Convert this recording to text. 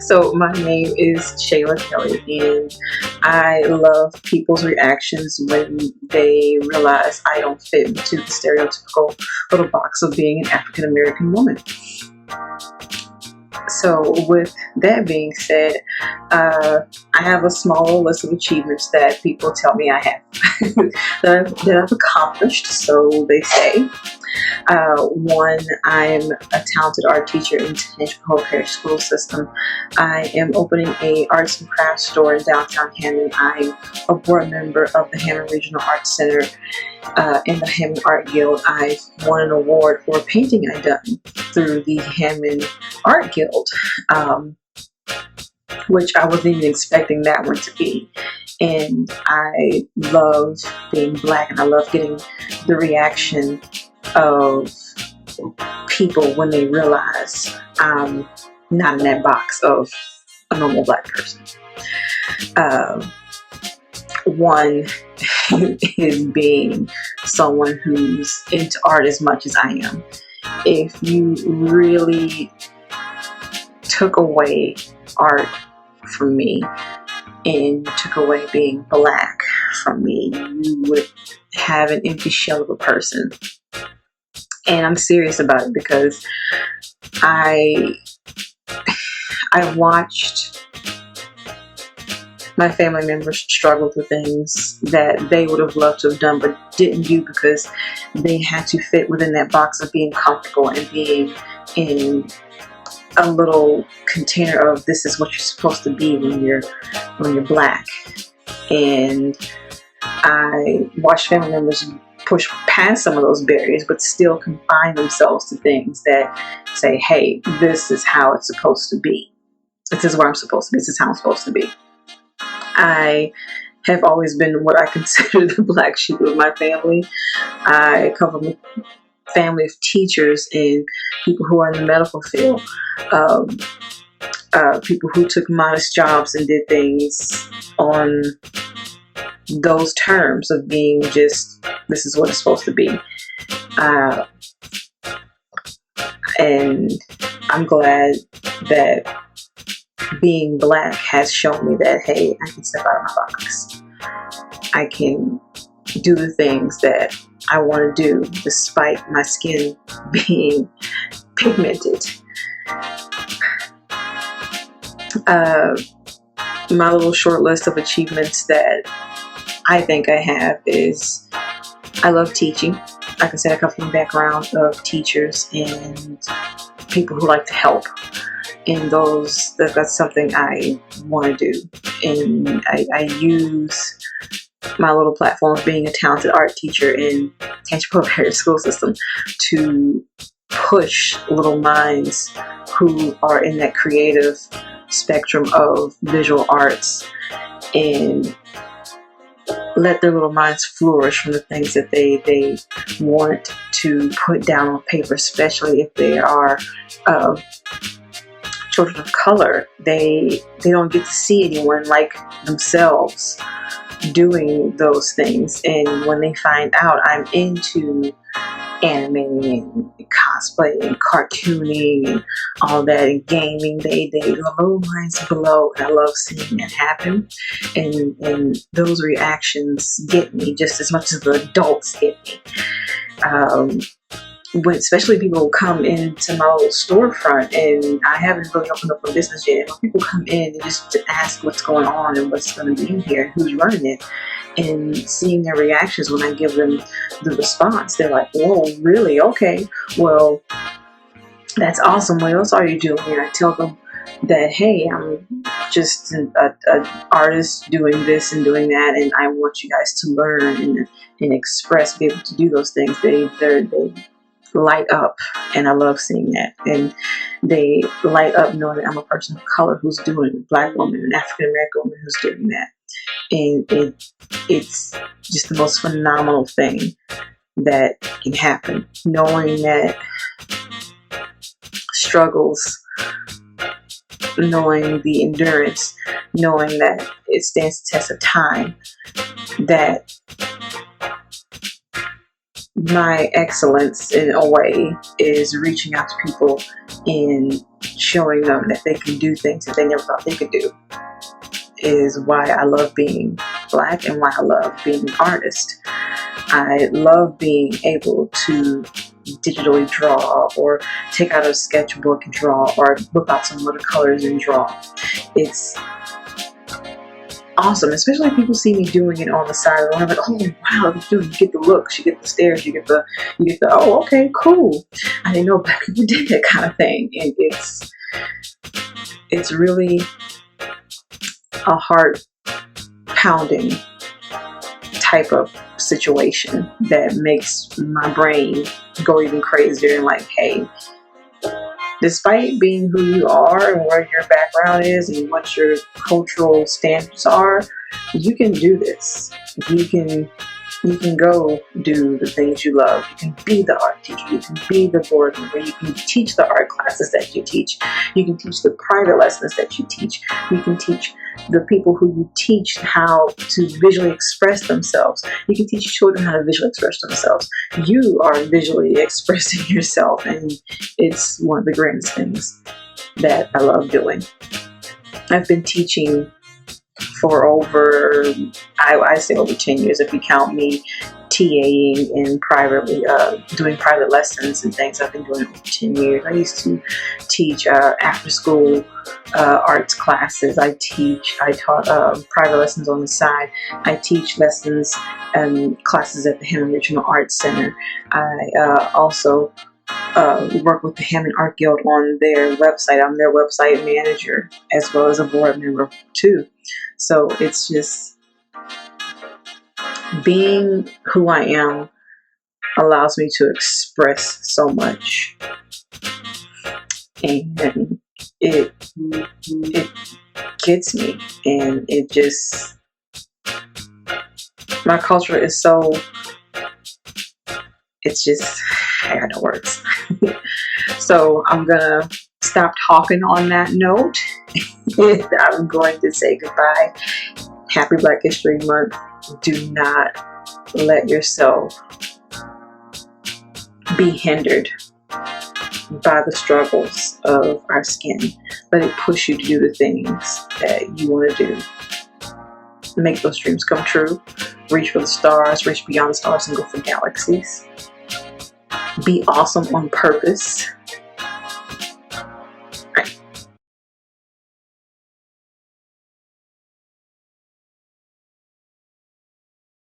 So my name is Shayla Kelly, and I love people's reactions when they realize I don't fit into the stereotypical little box of being an African American woman. So with that being said, I have a small list of achievements that people tell me I have that I've accomplished, so they say. One, I'm a talented art teacher in Tangipahoa Parish School system. I am opening a arts and crafts store in downtown Hammond. I'm a board member of the Hammond Regional Arts Center in the Hammond Art Guild. I won an award for a painting I done through the Hammond Art Guild, which I wasn't even expecting that one to be. And I love being Black, and I love getting the reaction of people when they realize I'm not in that box of a normal Black person. One is being someone who's into art as much as I am. If you really took away art from me and took away being Black from me, you would have an empty shell of a person. And I'm serious about it because I watched my family members struggle with things that they would have loved to have done but didn't do because they had to fit within that box of being comfortable and being in a little container of this is what you're supposed to be when you're Black. And I watched family members push past some of those barriers but still confine themselves to things that say, hey, this is how it's supposed to be. This is where I'm supposed to be. This is how I'm supposed to be. I have always been what I consider the Black sheep of my family. I come from a family of teachers and people who are in the medical field, people who took modest jobs and did things on those terms of being just, this is what it's supposed to be. And I'm glad that being Black has shown me that, hey, I can step out of my box. I can do the things that I want to do despite my skin being pigmented. My little short list of achievements that I think I have is I love teaching. Like I said, I come from a background of teachers and people who like to help. And that's something I want to do. And I use my little platform of being a talented art teacher in Tangipahoa Parish School system to push little minds who are in that creative spectrum of visual arts and let their little minds flourish from the things that they want to put down on paper, especially if they are children of color. They don't get to see anyone like themselves doing those things, and when they find out I'm into animating and cosplay and cartooning and all that and gaming, the little minds blow, and I love seeing that happen. And those reactions get me just as much as the adults get me. When especially people will come into my little storefront, and I haven't really opened up for business yet. When people come in and just to ask what's going on and what's going to be in here and who's running it, and seeing their reactions when I give them the response, they're like, "Whoa, really? Okay, well, that's awesome. What else are you doing?" And I tell them that, hey, I'm just an artist doing this and doing that, and I want you guys to learn and express, be able to do those things. They light up, and I love seeing that. And they light up knowing that I'm a person of color who's doing it, Black woman, an African American woman who's doing that. And it's just the most phenomenal thing that can happen, knowing that struggles, knowing the endurance, knowing that it stands the test of time, that my excellence in a way is reaching out to people and showing them that they can do things that they never thought they could do, is why I love being Black and why I love being an artist. I love being able to digitally draw, or take out a sketchbook and draw, or whip out some watercolors and draw. It's awesome, especially if people see me doing it on the side of the room. I'm like, oh wow, you get the looks, you get the stares, you get the oh, okay, cool. I didn't know Black people did that kind of thing. And it's really a heart pounding type of situation that makes my brain go even crazier, and like, hey, despite being who you are and where your background is and what your cultural standards are, you can do this. You can go do the things you love. You can be the art teacher. You can be the board member. You can teach the art classes that you teach. You can teach the private lessons that you teach. You can teach the people who you teach how to visually express themselves. You can teach children how to visually express themselves. You are visually expressing yourself, and it's one of the greatest things that I love doing. I've been teaching for over, I say over 10 years if you count me TAing and privately doing private lessons and things. I've been doing it for 10 years. I used to teach after school arts classes. I taught private lessons on the side. I teach lessons and classes at the Hammond Regional Arts Center. I also work with the Hammond Art Guild on their website. I'm their website manager as well as a board member too. So it's just, being who I am allows me to express so much, and it gets me, and it just, my culture is so, it's just, I got no words. So I'm gonna stop talking on that note. I'm going to say goodbye. Happy Black History Month. Do not let yourself be hindered by the struggles of our skin. Let it push you to do the things that you want to do. Make those dreams come true. Reach for the stars, reach beyond the stars, and go for galaxies. Be awesome on purpose.